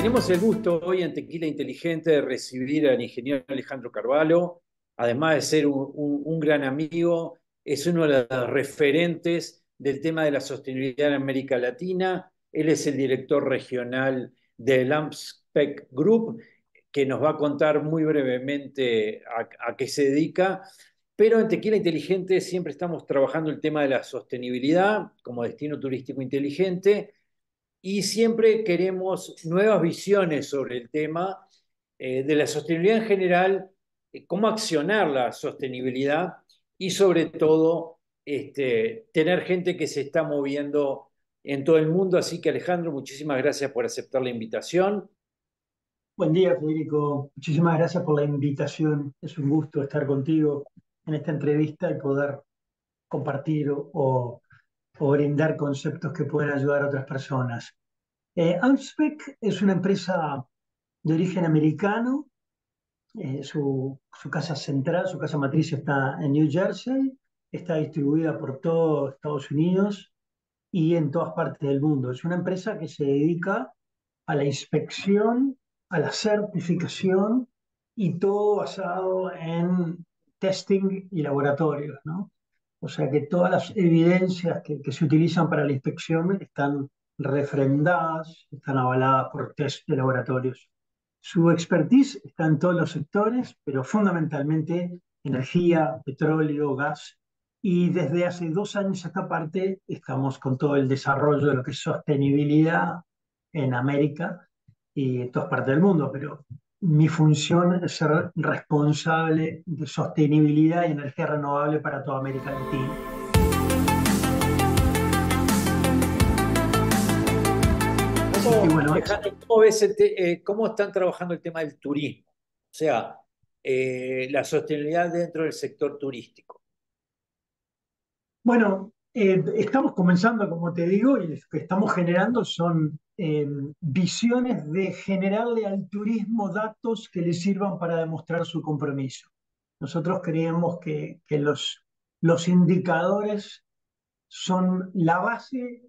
Tenemos el gusto hoy en Tequila Inteligente de recibir al ingeniero Alejandro Carvalho, además de ser un gran amigo, es uno de los referentes del tema de la sostenibilidad en América Latina. Él es el director regional del AMSPEC Group, que nos va a contar muy brevemente a qué se dedica. Pero en Tequila Inteligente siempre estamos trabajando el tema de la sostenibilidad como destino turístico inteligente y siempre queremos nuevas visiones sobre el tema de la sostenibilidad en general, cómo accionar la sostenibilidad y sobre todo tener gente que se está moviendo en todo el mundo. Así que Alejandro, muchísimas gracias por aceptar la invitación. Buen día, Federico. Muchísimas gracias por la invitación. Es un gusto estar contigo en esta entrevista y poder compartir o brindar conceptos que pueden ayudar a otras personas. Amspec es una empresa de origen americano. Su casa central, su casa matriz está en New Jersey. Está distribuida por todo Estados Unidos y en todas partes del mundo. Es una empresa que se dedica a la inspección, a la certificación y todo basado en testing y laboratorios, ¿no? O sea que todas las evidencias que se utilizan para la inspección están refrendadas, están avaladas por test de laboratorios. Su expertise está en todos los sectores, pero fundamentalmente energía, petróleo, gas. Y desde hace 2 años a esta parte estamos con todo el desarrollo de lo que es sostenibilidad en América y en todas partes del mundo. Pero mi función es ser responsable de sostenibilidad y energía renovable para toda América Latina. Así que bueno, Alejandro, ¿cómo ves cómo están trabajando el tema del turismo? O sea, la sostenibilidad dentro del sector turístico. bueno, estamos comenzando, como te digo, y lo que estamos generando son visiones de generarle al turismo datos que le sirvan para demostrar su compromiso. Nosotros creemos que los indicadores son la base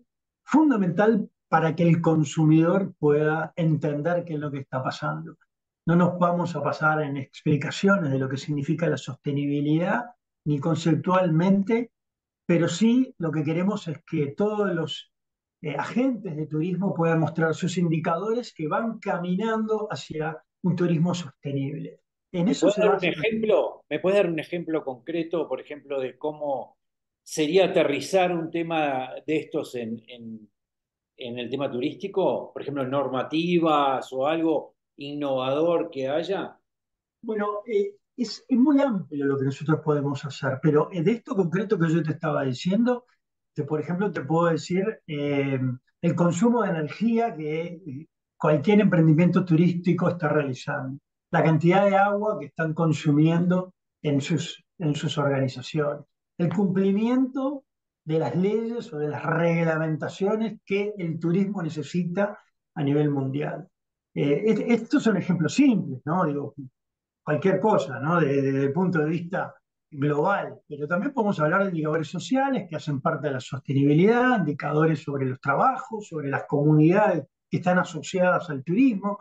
fundamental para que el consumidor pueda entender qué es lo que está pasando. No nos vamos a pasar en explicaciones de lo que significa la sostenibilidad, ni conceptualmente, pero sí lo que queremos es que todos los agentes de turismo puedan mostrar sus indicadores que van caminando hacia un turismo sostenible. En ¿Me eso puedes se dar un basa. ejemplo? ¿Me puedes dar un ejemplo concreto, por ejemplo, de cómo sería aterrizar un tema de estos en el tema turístico? Por ejemplo, normativas o algo innovador que haya. Bueno, es muy amplio lo que nosotros podemos hacer, pero de esto concreto que yo te estaba diciendo, por ejemplo, te puedo decir el consumo de energía que cualquier emprendimiento turístico está realizando, la cantidad de agua que están consumiendo en sus organizaciones, el cumplimiento de las leyes o de las reglamentaciones que el turismo necesita a nivel mundial. Estos son ejemplos simples, ¿no? Digo, cualquier cosa, ¿no? Desde el punto de vista global, pero también podemos hablar de indicadores sociales que hacen parte de la sostenibilidad, indicadores sobre los trabajos, sobre las comunidades que están asociadas al turismo,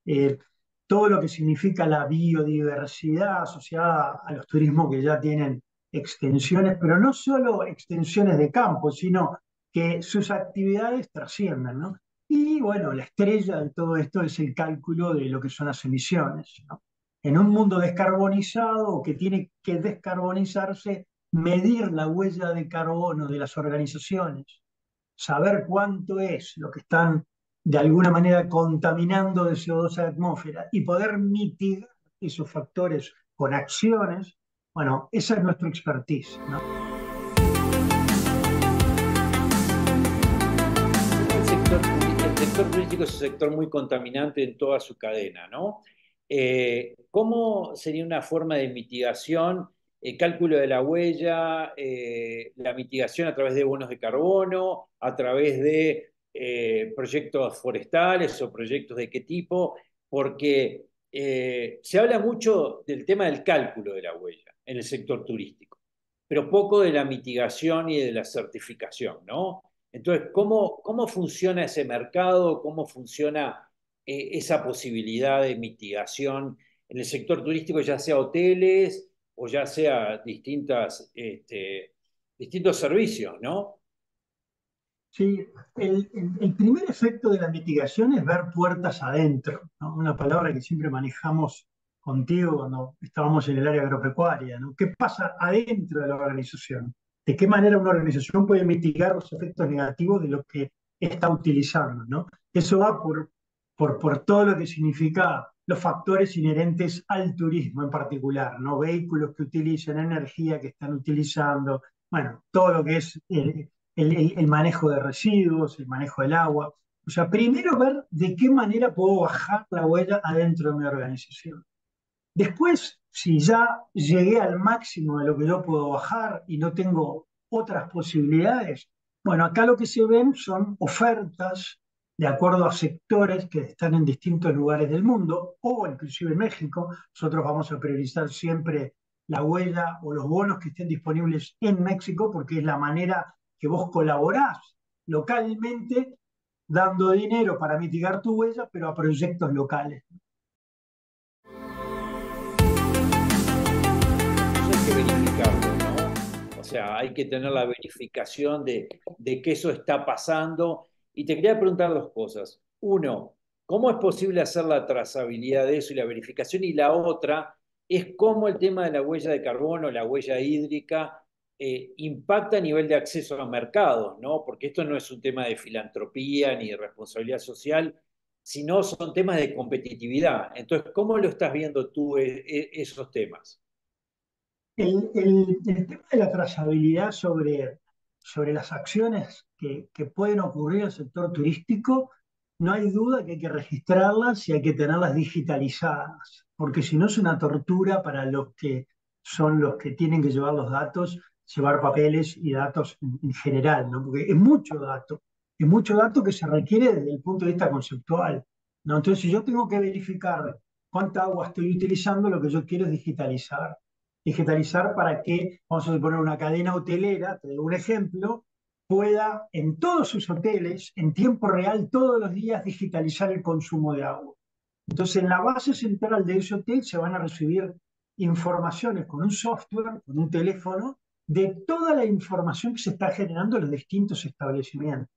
eh, todo lo que significa la biodiversidad asociada a los turismos que ya tienen extensiones, pero no solo extensiones de campo, sino que sus actividades trascienden, ¿no? Y bueno, la estrella de todo esto es el cálculo de lo que son las emisiones, ¿no? En un mundo descarbonizado o que tiene que descarbonizarse, medir la huella de carbono de las organizaciones, saber cuánto es lo que están de alguna manera contaminando de CO2 a la atmósfera y poder mitigar esos factores con acciones, bueno, esa es nuestra expertise, ¿no? El sector turístico es un sector muy contaminante en toda su cadena, ¿no? ¿Cómo sería una forma de mitigación, el cálculo de la huella, la mitigación a través de bonos de carbono, a través de proyectos forestales o proyectos de qué tipo? Porque se habla mucho del tema del cálculo de la huella en el sector turístico, pero poco de la mitigación y de la certificación, ¿no? Entonces, ¿cómo funciona ese mercado? ¿Cómo funciona esa posibilidad de mitigación en el sector turístico, ya sea hoteles o ya sea distintos servicios, ¿no? Sí, el primer efecto de la mitigación es ver puertas adentro, ¿no? Una palabra que siempre manejamos contigo cuando estábamos en el área agropecuaria, ¿no? ¿Qué pasa adentro de la organización? ¿De qué manera una organización puede mitigar los efectos negativos de lo que está utilizando, ¿no? Eso va por todo lo que significa los factores inherentes al turismo en particular, ¿no? Vehículos que utilizan energía que están utilizando, bueno, todo lo que es el manejo de residuos, el manejo del agua. O sea, primero ver de qué manera puedo bajar la huella adentro de mi organización. Después, si ya llegué al máximo de lo que yo puedo bajar y no tengo otras posibilidades, bueno, acá lo que se ven son ofertas de acuerdo a sectores que están en distintos lugares del mundo o inclusive en México. Nosotros vamos a priorizar siempre la huella o los bonos que estén disponibles en México porque es la manera que vos colaborás localmente dando dinero para mitigar tu huella, pero a proyectos locales. Eso hay que verificarlo, ¿no? O sea, hay que tener la verificación de que eso está pasando. Y te quería preguntar dos cosas. Uno, ¿cómo es posible hacer la trazabilidad de eso y la verificación? Y la otra es cómo el tema de la huella de carbono, la huella hídrica, impacta a nivel de acceso a mercados, ¿no? Porque esto no es un tema de filantropía ni de responsabilidad social, sino son temas de competitividad. Entonces, ¿cómo lo estás viendo tú esos temas? El tema de la trazabilidad sobre las acciones que pueden ocurrir en el sector turístico, no hay duda que hay que registrarlas y hay que tenerlas digitalizadas, porque si no es una tortura para los que son los que tienen que llevar los datos, llevar papeles y datos en general, ¿no? Porque es mucho dato que se requiere desde el punto de vista conceptual, ¿no? Entonces, si yo tengo que verificar cuánta agua estoy utilizando, lo que yo quiero es digitalizar para que, vamos a suponer, una cadena hotelera, te doy un ejemplo, pueda en todos sus hoteles, en tiempo real, todos los días, digitalizar el consumo de agua. Entonces, en la base central de ese hotel se van a recibir informaciones con un software, con un teléfono, de toda la información que se está generando en los distintos establecimientos.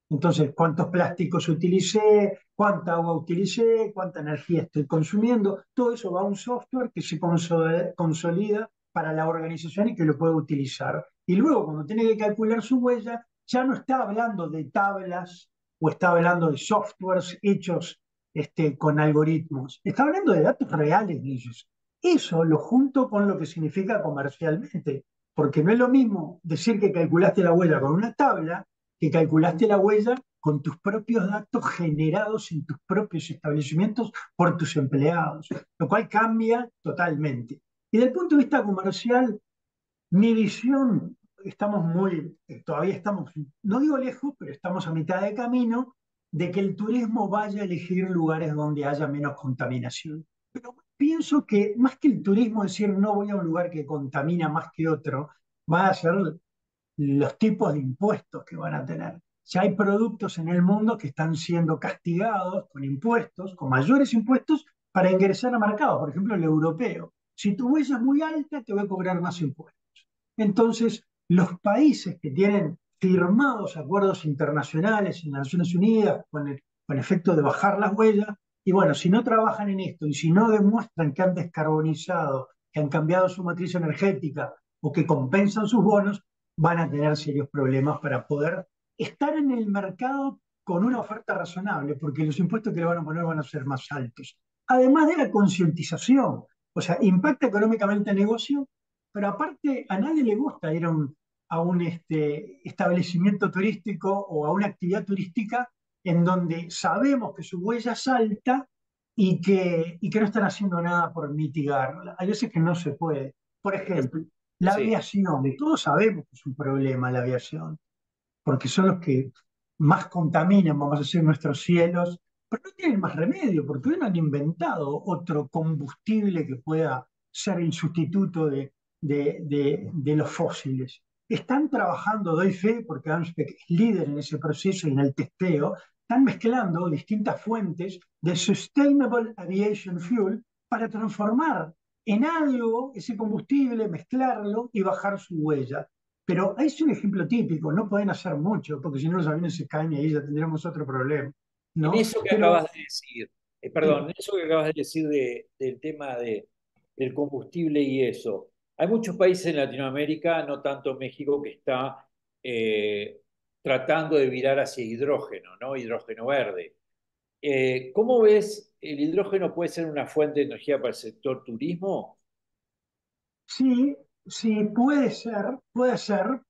Entonces, cuántos plásticos utilicé, cuánta agua utilicé, cuánta energía estoy consumiendo, todo eso va a un software que se consolida para la organización y que lo puede utilizar. Y luego, cuando tiene que calcular su huella, ya no está hablando de tablas o está hablando de softwares hechos con algoritmos, está hablando de datos reales de ellos. Eso lo junto con lo que significa comercialmente, porque no es lo mismo decir que calculaste la huella con una tabla que calculaste la huella con tus propios datos generados en tus propios establecimientos por tus empleados, lo cual cambia totalmente. Y desde el punto de vista comercial, mi visión, todavía estamos, no digo lejos, pero estamos a mitad de camino de que el turismo vaya a elegir lugares donde haya menos contaminación. Pero pienso que más que el turismo, decir no voy a un lugar que contamina más que otro, va a ser los tipos de impuestos que van a tener. Ya hay productos en el mundo que están siendo castigados con impuestos, con mayores impuestos, para ingresar a mercados, por ejemplo el europeo. Si tu huella es muy alta, te voy a cobrar más impuestos. Entonces, los países que tienen firmados acuerdos internacionales en las Naciones Unidas con efecto de bajar las huellas, y bueno, si no trabajan en esto y si no demuestran que han descarbonizado, que han cambiado su matriz energética o que compensan sus bonos, van a tener serios problemas para poder estar en el mercado con una oferta razonable, porque los impuestos que le van a poner van a ser más altos. Además de la concientización, o sea, impacta económicamente el negocio, pero aparte a nadie le gusta ir a un establecimiento turístico o a una actividad turística en donde sabemos que su huella es alta y que no están haciendo nada por mitigarla. Hay veces que no se puede. Por ejemplo, la Sí. aviación, todos sabemos que es un problema la aviación, porque son los que más contaminan, vamos a decir, nuestros cielos, pero no tienen más remedio, porque hoy no han inventado otro combustible que pueda ser el sustituto de los fósiles. Están trabajando, doy fe, porque AMSPEC es líder en ese proceso y en el testeo, están mezclando distintas fuentes de Sustainable Aviation Fuel para transformar en algo ese combustible, mezclarlo y bajar su huella. Pero es un ejemplo típico, no pueden hacer mucho, porque si no los aviones se caen y ahí ya tendríamos otro problema, En ¿no? eso que Pero acabas de decir, sí, perdón, en eso que acabas de decir del tema del combustible y eso, hay muchos países en Latinoamérica, no tanto México, que está eh, tratando de virar hacia hidrógeno, ¿no? Hidrógeno verde. ¿Cómo ves el hidrógeno puede ser una fuente de energía para el sector turismo? sí, sí, puede ser,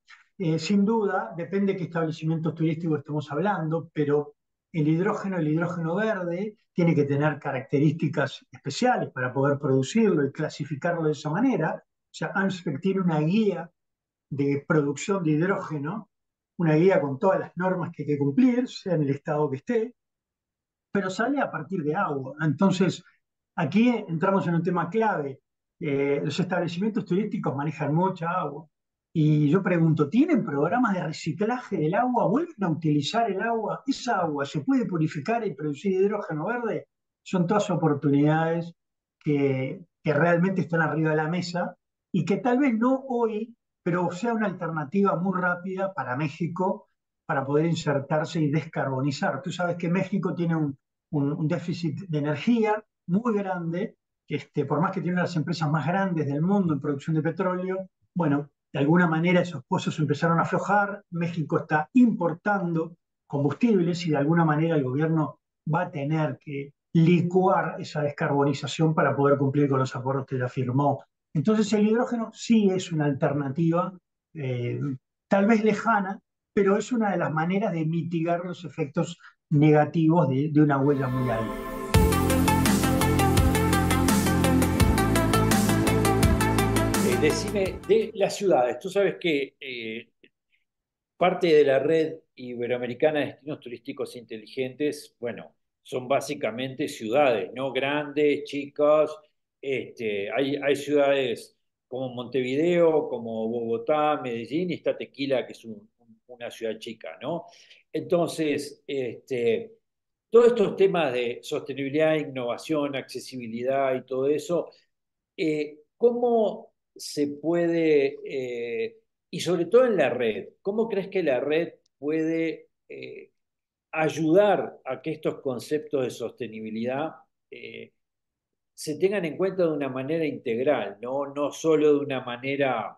sin duda, depende de qué establecimientos turísticos estemos hablando, pero el hidrógeno verde, tiene que tener características especiales para poder producirlo y clasificarlo de esa manera. O sea, ANSPEC tiene una guía de producción de hidrógeno, una guía con todas las normas que hay que cumplir, sea en el estado que esté, pero sale a partir de agua. Entonces, aquí entramos en un tema clave. Los establecimientos turísticos manejan mucha agua. Y yo pregunto, ¿tienen programas de reciclaje del agua? ¿Vuelven a utilizar el agua? ¿Esa agua se puede purificar y producir hidrógeno verde? Son todas oportunidades que realmente están arriba de la mesa y que tal vez no hoy, pero sea una alternativa muy rápida para México para poder insertarse y descarbonizar. Tú sabes que México tiene un déficit de energía muy grande, por más que tiene una de las empresas más grandes del mundo en producción de petróleo. Bueno, de alguna manera esos pozos empezaron a aflojar, México está importando combustibles y de alguna manera el gobierno va a tener que licuar esa descarbonización para poder cumplir con los acuerdos que ya firmó. Entonces el hidrógeno sí es una alternativa, eh, tal vez lejana, pero es una de las maneras de mitigar los efectos negativos de una huella muy alta. Decime, de las ciudades, tú sabes que parte de la red iberoamericana de destinos turísticos inteligentes, bueno, son básicamente ciudades, ¿no? Grandes, chicas. Hay ciudades como Montevideo, como Bogotá, Medellín, y está Tequila, que es una ciudad chica, ¿no? Entonces, todos estos temas de sostenibilidad, innovación, accesibilidad y todo eso, ¿cómo se puede, y sobre todo en la red, cómo crees que la red puede ayudar a que estos conceptos de sostenibilidad eh, se tengan en cuenta de una manera integral, no, no solo de una manera,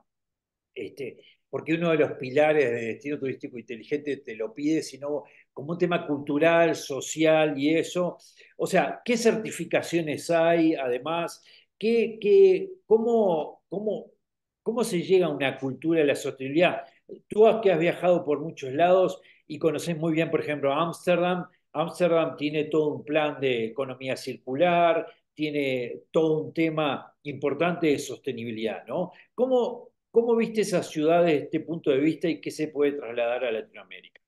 porque uno de los pilares de destino turístico inteligente te lo pide, sino como un tema cultural, social y eso? O sea, ¿qué certificaciones hay? Además, cómo se llega a una cultura de la sostenibilidad? Tú que has viajado por muchos lados y conoces muy bien, por ejemplo, Ámsterdam. Ámsterdam tiene todo un plan de economía circular, tiene todo un tema importante de sostenibilidad, ¿no? ¿Cómo viste esa ciudad desde este punto de vista y qué se puede trasladar a Latinoamérica?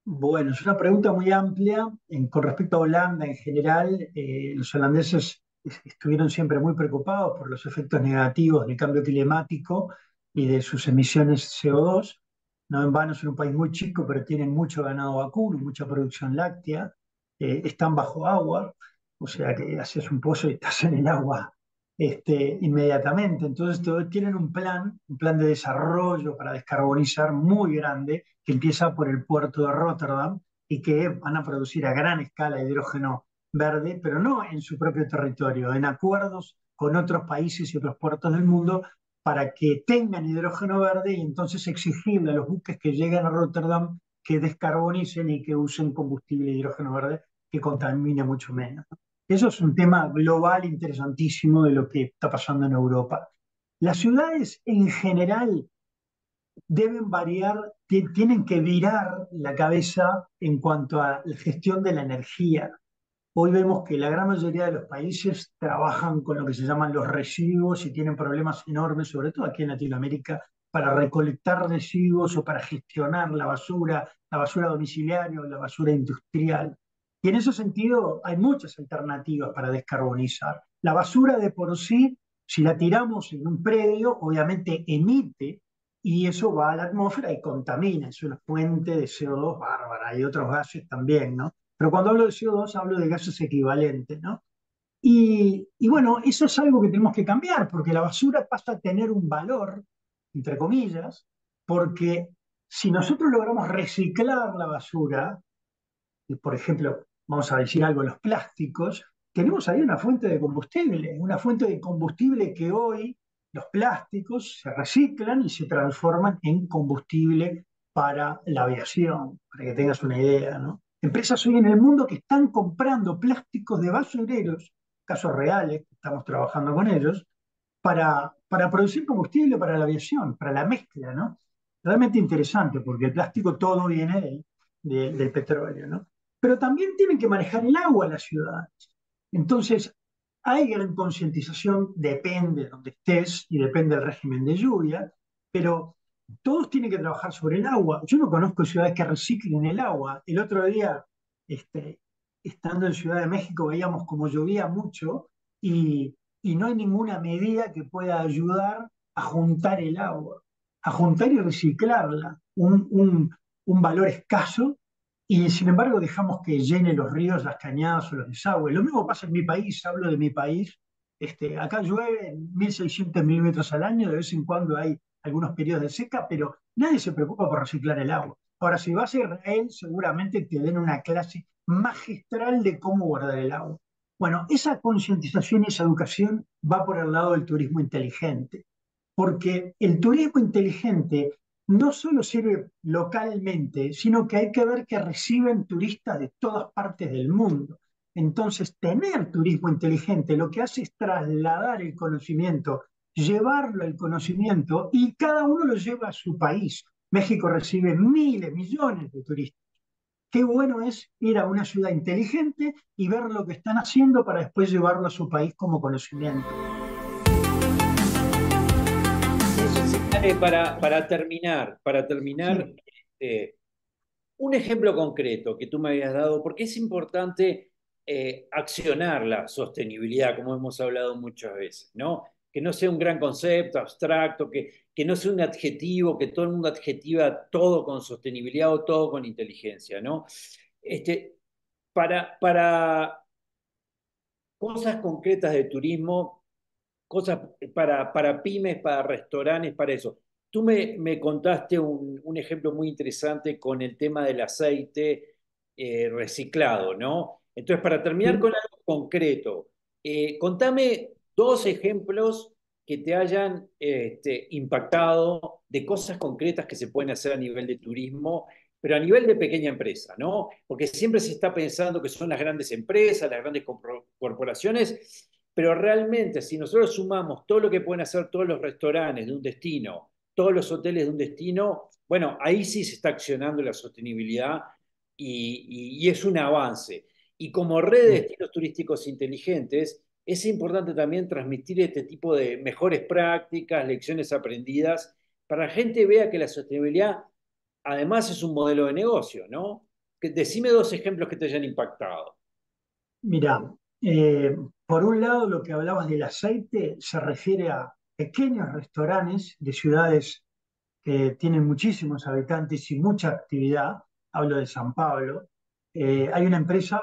Bueno, es una pregunta muy amplia. Con respecto a Holanda en general, los holandeses estuvieron siempre muy preocupados por los efectos negativos del cambio climático y de sus emisiones CO2. No en vano, son un país muy chico, pero tienen mucho ganado vacuno, mucha producción láctea. Están bajo agua, o sea que haces un pozo y estás en el agua inmediatamente. Entonces tienen un plan de desarrollo para descarbonizar muy grande, que empieza por el puerto de Rotterdam y que van a producir a gran escala hidrógeno verde, pero no en su propio territorio, en acuerdos con otros países y otros puertos del mundo para que tengan hidrógeno verde y entonces exigirle a los buques que lleguen a Rotterdam que descarbonicen y que usen combustible hidrógeno verde que contamine mucho menos. Eso es un tema global interesantísimo de lo que está pasando en Europa. Las ciudades en general deben variar, tienen que virar la cabeza en cuanto a la gestión de la energía. Hoy vemos que la gran mayoría de los países trabajan con lo que se llaman los residuos y tienen problemas enormes, sobre todo aquí en Latinoamérica, para recolectar residuos o para gestionar la basura domiciliaria o la basura industrial. Y en ese sentido hay muchas alternativas para descarbonizar. La basura de por sí, si la tiramos en un predio, obviamente emite y eso va a la atmósfera y contamina, es una fuente de CO2 bárbara, hay otros gases también, ¿no? Pero cuando hablo de CO2 hablo de gases equivalentes, ¿no? Y bueno, eso es algo que tenemos que cambiar, porque la basura pasa a tener un valor, entre comillas, porque si nosotros logramos reciclar la basura, y por ejemplo, vamos a decir algo, los plásticos, tenemos ahí una fuente de combustible que hoy los plásticos se reciclan y se transforman en combustible para la aviación, para que tengas una idea, ¿no? Empresas hoy en el mundo que están comprando plásticos de basureros, casos reales, estamos trabajando con ellos, para producir combustible para la aviación, para la mezcla, ¿no? Realmente interesante, porque el plástico todo viene del petróleo, ¿no? Pero también tienen que manejar el agua las ciudades. Entonces, hay gran concientización, depende de donde estés y depende del régimen de lluvia, pero todos tienen que trabajar sobre el agua. Yo no conozco ciudades que reciclen el agua. El otro día, este, estando en Ciudad de México, veíamos como llovía mucho y no hay ninguna medida que pueda ayudar a juntar el agua, a juntar y reciclarla, un valor escaso, y sin embargo dejamos que llene los ríos, las cañadas o los desagües. Lo mismo pasa en mi país, hablo de mi país. Acá llueve 1.600 milímetros al año, de vez en cuando hay algunos periodos de seca, pero nadie se preocupa por reciclar el agua. Ahora, si vas a Israel, seguramente te den una clase magistral de cómo guardar el agua. Bueno, esa concientización y esa educación va por el lado del turismo inteligente, porque el turismo inteligente no solo sirve localmente, sino que hay que ver que reciben turistas de todas partes del mundo. Entonces, tener turismo inteligente lo que hace es trasladar el conocimiento, llevarlo al conocimiento y cada uno lo lleva a su país. México recibe miles, millones de turistas. Qué bueno es ir a una ciudad inteligente y ver lo que están haciendo para después llevarlo a su país como conocimiento. Eso sí, Ale, para terminar, Sí, un ejemplo concreto que tú me habías dado, porque es importante accionar la sostenibilidad, como hemos hablado muchas veces, ¿no? Que no sea un gran concepto abstracto, que no sea un adjetivo, que todo el mundo adjetiva todo con sostenibilidad o todo con inteligencia, ¿no? Este, para cosas concretas de turismo, cosas para pymes, para restaurantes, para eso. Tú me contaste un ejemplo muy interesante con el tema del aceite reciclado, ¿no? Entonces, para terminar sí. con algo concreto, contame dos ejemplos que te hayan impactado de cosas concretas que se pueden hacer a nivel de turismo, pero a nivel de pequeña empresa, ¿no? Porque siempre se está pensando que son las grandes empresas, las grandes corporaciones, pero realmente, si nosotros sumamos todo lo que pueden hacer todos los restaurantes de un destino, todos los hoteles de un destino, bueno, ahí sí se está accionando la sostenibilidad y es un avance. Y como red de destinos turísticos inteligentes, es importante también transmitir este tipo de mejores prácticas, lecciones aprendidas, para que la gente vea que la sostenibilidad además es un modelo de negocio, ¿no? Decime dos ejemplos que te hayan impactado. Mira, por un lado lo que hablabas del aceite se refiere a pequeños restaurantes de ciudades que tienen muchísimos habitantes y mucha actividad. Hablo de San Pablo. Hay una empresa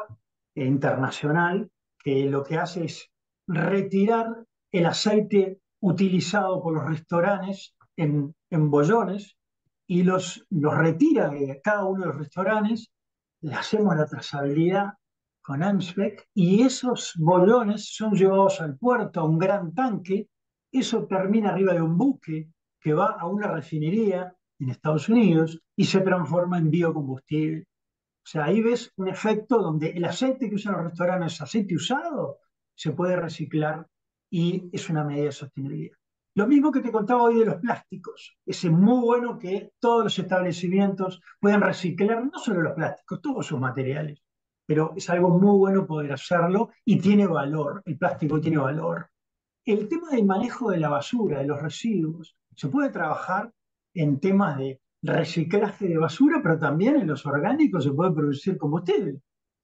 internacional que lo que hace es retirar el aceite utilizado por los restaurantes en bollones y los retira de cada uno de los restaurantes. Le hacemos la trazabilidad con AMSPEC y esos bollones son llevados al puerto, a un gran tanque. Eso termina arriba de un buque que va a una refinería en Estados Unidos y se transforma en biocombustible. O sea, ahí ves un efecto donde el aceite que usan los restaurantes, aceite usado, se puede reciclar y es una medida de sostenibilidad. Lo mismo que te contaba hoy de los plásticos. Es muy bueno que todos los establecimientos puedan reciclar no solo los plásticos, todos sus materiales. Pero es algo muy bueno poder hacerlo y tiene valor. El plástico tiene valor. El tema del manejo de la basura, de los residuos, se puede trabajar en temas de reciclaje de basura, pero también en los orgánicos se puede producir combustible.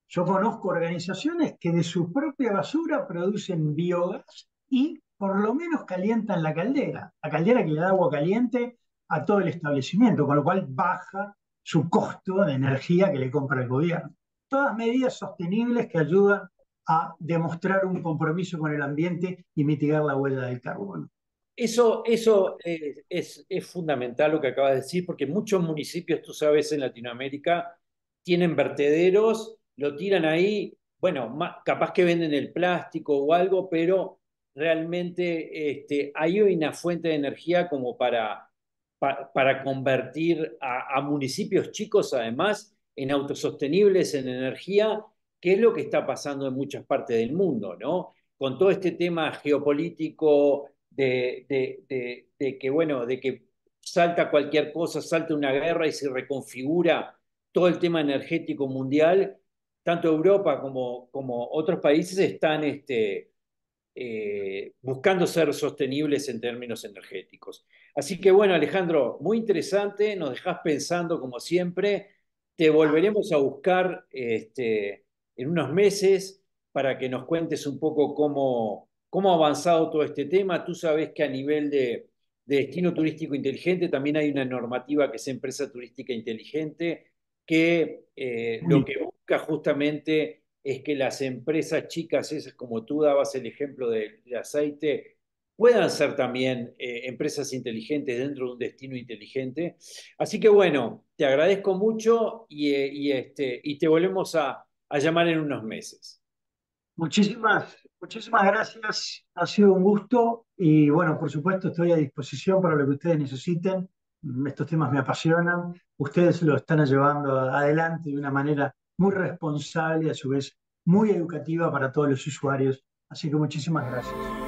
Yo conozco organizaciones que de su propia basura producen biogás y por lo menos calientan la caldera que le da agua caliente a todo el establecimiento, con lo cual baja su costo de energía que le compra el gobierno. Todas medidas sostenibles que ayudan a demostrar un compromiso con el ambiente y mitigar la huella del carbono. Eso es fundamental lo que acabas de decir, porque muchos municipios, tú sabes, en Latinoamérica tienen vertederos, lo tiran ahí, bueno, capaz que venden el plástico o algo, pero realmente hay una fuente de energía como para convertir a municipios chicos, además, en autosostenibles en energía, que es lo que está pasando en muchas partes del mundo, ¿no? Con todo este tema geopolítico bueno, de que salta cualquier cosa, salta una guerra y se reconfigura todo el tema energético mundial, tanto Europa como otros países están buscando ser sostenibles en términos energéticos. Así que bueno, Alejandro, muy interesante, nos dejás pensando como siempre, te volveremos a buscar en unos meses para que nos cuentes un poco cómo ha avanzado todo este tema. Tú sabes que a nivel de destino turístico inteligente también hay una normativa que es empresa turística inteligente, que lo Muy, que busca justamente es que las empresas chicas, esas como tú dabas el ejemplo del aceite, puedan ser también empresas inteligentes dentro de un destino inteligente. Así que bueno, te agradezco mucho y te volvemos a llamar en unos meses. muchísimas gracias. Ha sido un gusto y bueno, por supuesto estoy a disposición para lo que ustedes necesiten. Estos temas me apasionan. Ustedes lo están llevando adelante de una manera muy responsable y a su vez muy educativa para todos los usuarios. Así que muchísimas gracias.